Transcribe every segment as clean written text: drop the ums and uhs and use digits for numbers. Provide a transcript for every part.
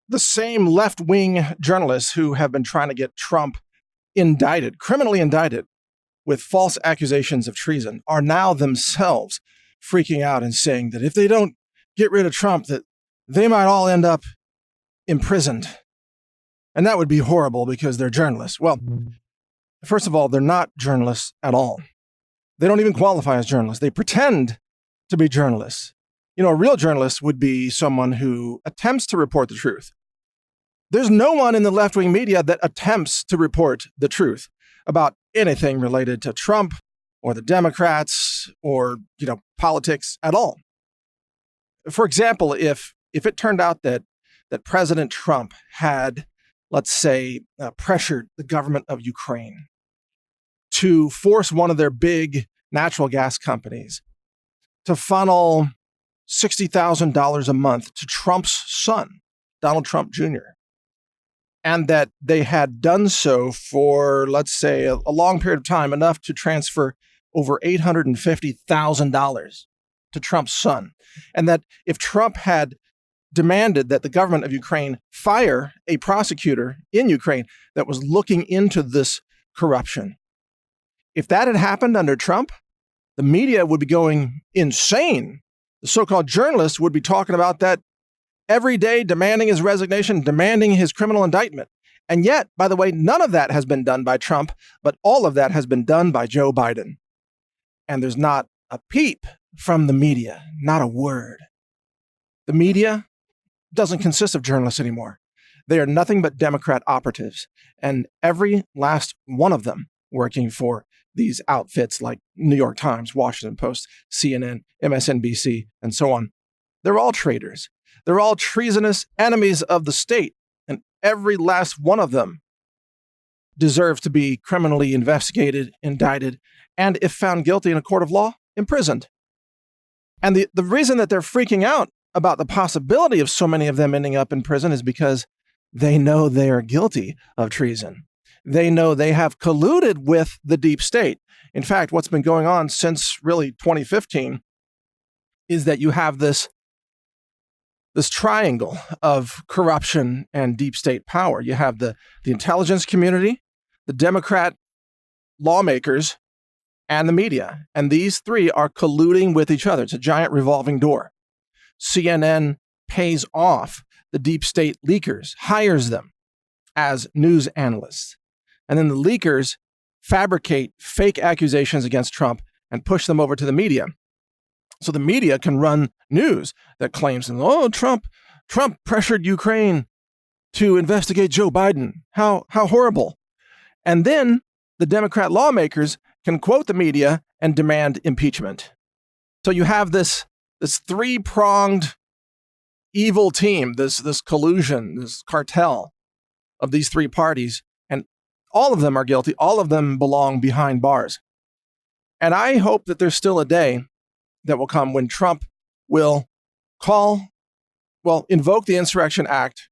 The same left-wing journalists who have been trying to get Trump indicted, criminally indicted, with false accusations of treason, are now themselves freaking out and saying that if they don't get rid of Trump, that they might all end up imprisoned. And that would be horrible because they're journalists. Well, first of all, they're not journalists at all. They don't even qualify as journalists. They pretend to be journalists. A real journalist would be someone who attempts to report the truth. There's no one in the left-wing media that attempts to report the truth about anything related to Trump or the Democrats or, politics at all. For example, if it turned out that President Trump had, let's say, pressured the government of Ukraine to force one of their big natural gas companies to funnel $60,000 a month to Trump's son, Donald Trump Jr., and that they had done so for, let's say, a long period of time, enough to transfer over $850,000 to Trump's son, and that if Trump had demanded that the government of Ukraine fire a prosecutor in Ukraine that was looking into this corruption, if that had happened under Trump, the media would be going insane. The so-called journalists would be talking about that every day, demanding his resignation, demanding his criminal indictment. And yet, by the way, none of that has been done by Trump, but all of that has been done by Joe Biden. And there's not a peep from the media, not a word. The media doesn't consist of journalists anymore. They are nothing but Democrat operatives, and every last one of them working for these outfits like New York Times, Washington Post, CNN, MSNBC, and so on. They're all traitors. They're all treasonous enemies of the state, and every last one of them deserves to be criminally investigated, indicted, and if found guilty in a court of law, imprisoned. And the reason that they're freaking out about the possibility of so many of them ending up in prison is because they know they are guilty of treason. They know they have colluded with the deep state. In fact, what's been going on since really 2015 is that you have this triangle of corruption and deep state power. You have the intelligence community, the Democrat lawmakers, and the media. And these three are colluding with each other. It's a giant revolving door. CNN pays off the deep state leakers, hires them as news analysts. And then the leakers fabricate fake accusations against Trump and push them over to the media. So the media can run news that claims, Trump pressured Ukraine to investigate Joe Biden. How horrible. And then the Democrat lawmakers can quote the media and demand impeachment. So you have this three-pronged evil team, this collusion, this cartel of these three parties, and all of them are guilty. All of them belong behind bars. And I hope that there's still a day that will come when Trump will invoke the Insurrection Act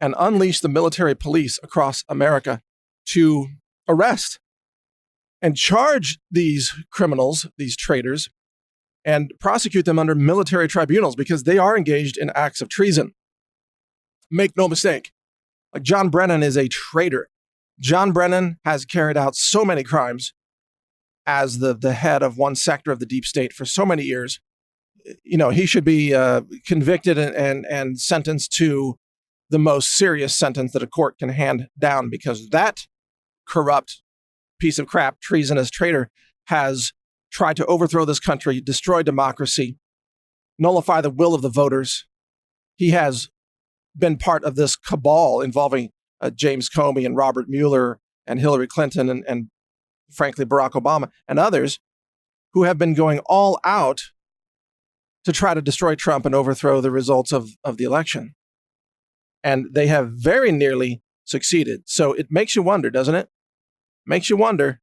and unleash the military police across America to arrest and charge these criminals, these traitors, and prosecute them under military tribunals because they are engaged in acts of treason. Make no mistake, like John Brennan is a traitor. John Brennan has carried out so many crimes as the head of one sector of the deep state for so many years. He should be convicted and sentenced to the most serious sentence that a court can hand down, because that corrupt piece of crap, treasonous traitor, has tried to overthrow this country, destroy democracy, nullify the will of the voters. He has been part of this cabal involving James Comey and Robert Mueller and Hillary Clinton and frankly, Barack Obama and others who have been going all out to try to destroy Trump and overthrow the results of the election. And they have very nearly succeeded. So it makes you wonder, doesn't it? Makes you wonder,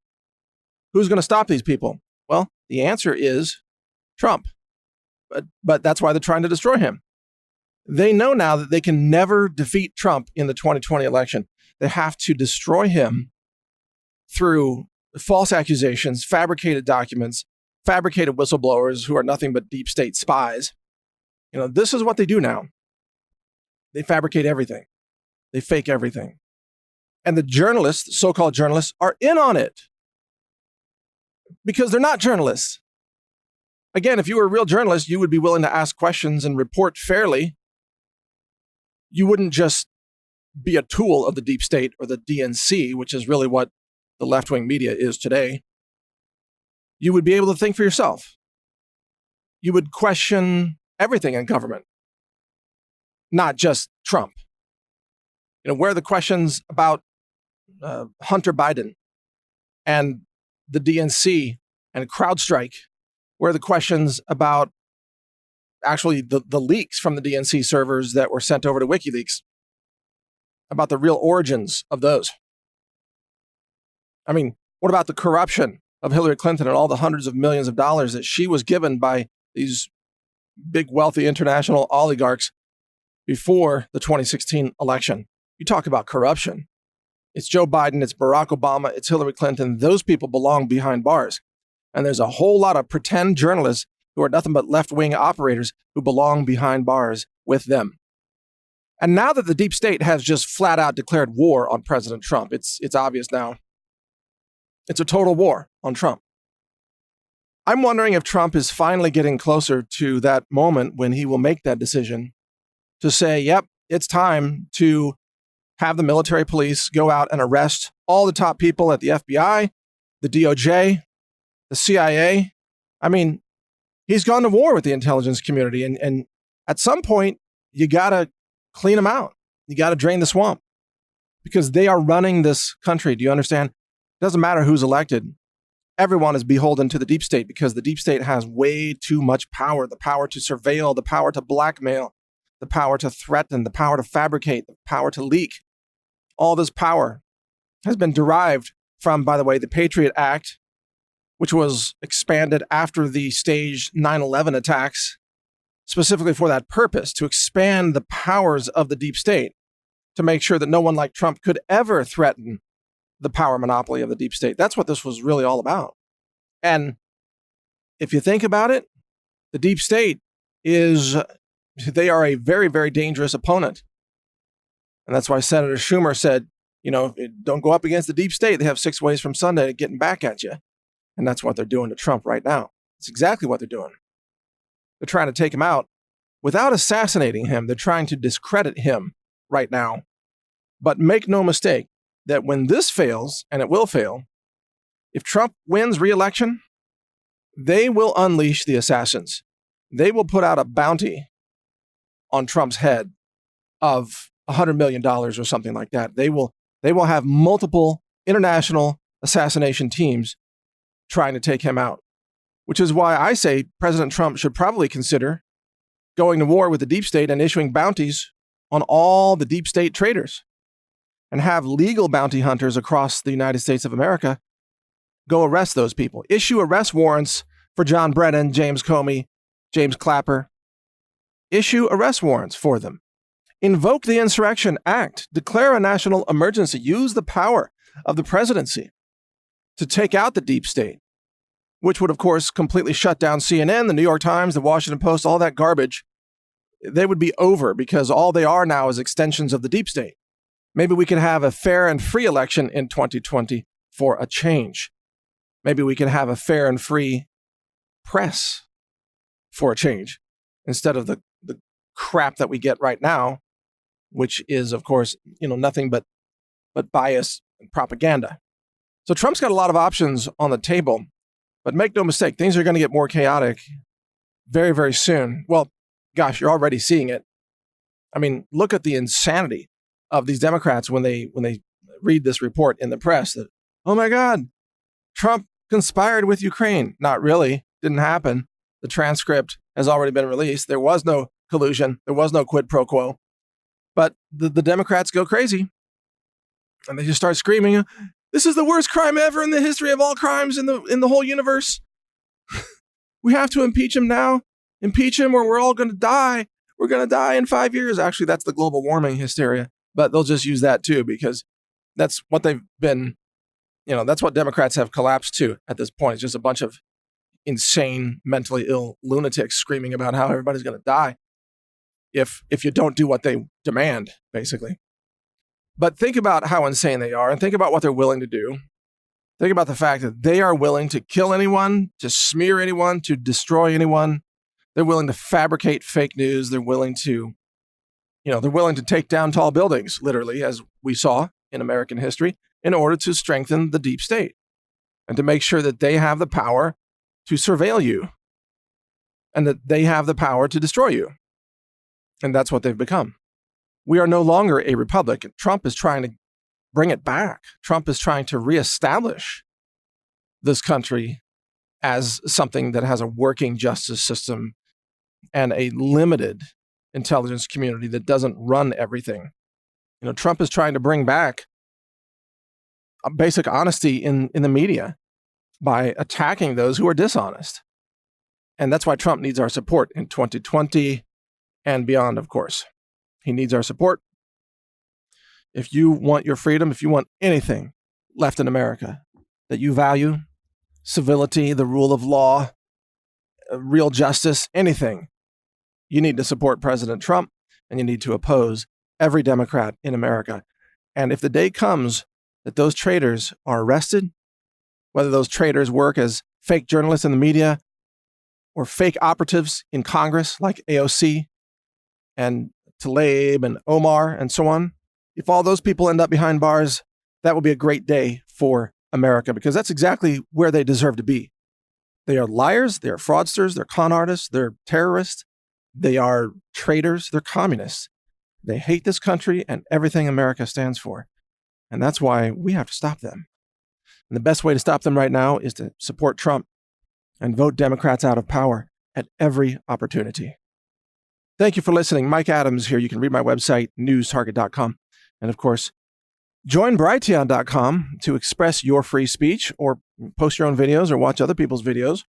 who's going to stop these people? Well, the answer is Trump. But that's why they're trying to destroy him. They know now that they can never defeat Trump in the 2020 election. They have to destroy him through false accusations, fabricated documents, fabricated whistleblowers who are nothing but deep state spies. This is what they do now. They fabricate everything. They fake everything. And the journalists, so-called journalists, are in on it because they're not journalists. Again, if you were a real journalist, you would be willing to ask questions and report fairly. You wouldn't just be a tool of the deep state or the DNC, which is really what the left-wing media is today. You would be able to think for yourself. You would question everything in government, not just Trump. Where are the questions about Hunter Biden and the DNC and CrowdStrike? Where are the questions about actually the leaks from the DNC servers that were sent over to WikiLeaks? About the real origins of those? I mean, what about the corruption of Hillary Clinton and all the hundreds of millions of dollars that she was given by these big, wealthy international oligarchs before the 2016 election? You talk about corruption. It's Joe Biden, it's Barack Obama, it's Hillary Clinton. Those people belong behind bars. And there's a whole lot of pretend journalists who are nothing but left-wing operators who belong behind bars with them. And now that the deep state has just flat out declared war on President Trump, it's obvious now. It's a total war on Trump. I'm wondering if Trump is finally getting closer to that moment when he will make that decision to say, yep, it's time to have the military police go out and arrest all the top people at the FBI, the DOJ, the CIA. I mean, he's gone to war with the intelligence community. And at some point, you got to clean them out. You got to drain the swamp because they are running this country. Do you understand? It doesn't matter who's elected. Everyone is beholden to the deep state because the deep state has way too much power, the power to surveil, the power to blackmail, the power to threaten, the power to fabricate, the power to leak. All this power has been derived from, by the way, the Patriot Act, which was expanded after the staged 9/11 attacks, specifically for that purpose, to expand the powers of the deep state, to make sure that no one like Trump could ever threaten the power monopoly of the deep state. That's what this was really all about. And if you think about it, the deep state they are a very, very dangerous opponent. And that's why Senator Schumer said, don't go up against the deep state. They have 6 ways from Sunday to getting back at you. And that's what they're doing to Trump right now. It's exactly what they're doing. They're trying to take him out without assassinating him. They're trying to discredit him right now. But make no mistake that when this fails, and it will fail, if Trump wins re-election, they will unleash the assassins. They will put out a bounty on Trump's head of $100 million or something like that. They will have multiple international assassination teams trying to take him out, which is why I say President Trump should probably consider going to war with the deep state and issuing bounties on all the deep state traitors and have legal bounty hunters across the United States of America go arrest those people. Issue arrest warrants for John Brennan, James Comey, James Clapper. Issue arrest warrants for them. Invoke the Insurrection Act. Declare a national emergency. Use the power of the presidency to take out the deep state, which would, of course, completely shut down CNN, the New York Times, the Washington Post, all that garbage. They would be over because all they are now is extensions of the deep state. Maybe we could have a fair and free election in 2020 for a change. Maybe we can have a fair and free press for a change instead of the crap that we get right now, which is, of course, nothing but bias and propaganda. So Trump's got a lot of options on the table, but make no mistake, things are going to get more chaotic very, very soon. Well, gosh, you're already seeing it. I mean, look at the insanity of these Democrats when they read this report in the press that, oh my God, Trump conspired with Ukraine. Not really. Didn't happen. The transcript has already been released. There was no collusion. There was no quid pro quo. But the Democrats go crazy and they just start screaming, this is the worst crime ever in the history of all crimes in the whole universe. We have to impeach him now. Impeach him or we're all going to die. We're going to die in 5 years. Actually, that's the global warming hysteria. But they'll just use that too because that's what they've been, that's what Democrats have collapsed to at this point. It's just a bunch of insane, mentally ill lunatics screaming about how everybody's going to die. if you don't do what they demand, basically. But think about how insane they are and think about what they're willing to do. Think about the fact that they are willing to kill anyone, to smear anyone, to destroy anyone. They're willing to fabricate fake news. They're willing to take down tall buildings, literally, as we saw in American history, in order to strengthen the deep state and to make sure that they have the power to surveil you and that they have the power to destroy you. And that's what they've become. We are no longer a republic. Trump is trying to bring it back. Trump is trying to reestablish this country as something that has a working justice system and a limited intelligence community that doesn't run everything. Trump is trying to bring back a basic honesty in the media by attacking those who are dishonest. And that's why Trump needs our support in 2020 and beyond, of course. He needs our support. If you want your freedom, if you want anything left in America that you value, civility, the rule of law, real justice, anything, you need to support President Trump and you need to oppose every Democrat in America. And if the day comes that those traitors are arrested, whether those traitors work as fake journalists in the media or fake operatives in Congress like AOC and Tlaib and Omar and so on, if all those people end up behind bars, that will be a great day for America because that's exactly where they deserve to be. They are liars, they are fraudsters, they're con artists, they're terrorists, they are traitors, they're communists. They hate this country and everything America stands for. And that's why we have to stop them. And the best way to stop them right now is to support Trump and vote Democrats out of power at every opportunity. Thank you for listening. Mike Adams here. You can read my website, newstarget.com. And of course, join Brighteon.com to express your free speech or post your own videos or watch other people's videos.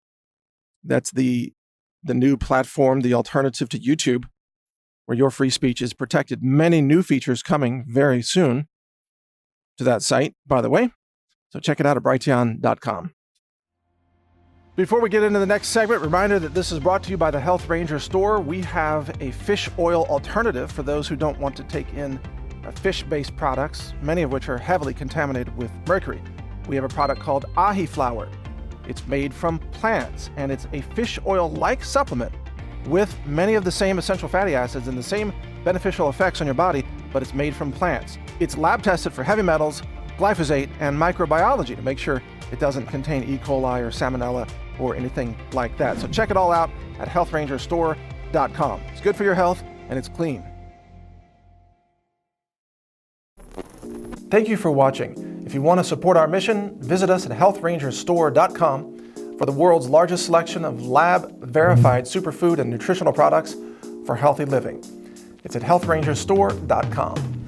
That's the new platform, the alternative to YouTube, where your free speech is protected. Many new features coming very soon to that site, by the way. So check it out at Brighteon.com. Before we get into the next segment, reminder that this is brought to you by the Health Ranger store. We have a fish oil alternative for those who don't want to take in fish-based products, many of which are heavily contaminated with mercury. We have a product called ahi flour. It's made from plants, and it's a fish oil-like supplement with many of the same essential fatty acids and the same beneficial effects on your body, but it's made from plants. It's lab-tested for heavy metals, glyphosate, and microbiology to make sure it doesn't contain E. coli or salmonella or anything like that. So check it all out at healthrangerstore.com. It's good for your health, and it's clean. Thank you for watching. If you want to support our mission, visit us at healthrangerstore.com for the world's largest selection of lab-verified superfood and nutritional products for healthy living. It's at healthrangerstore.com.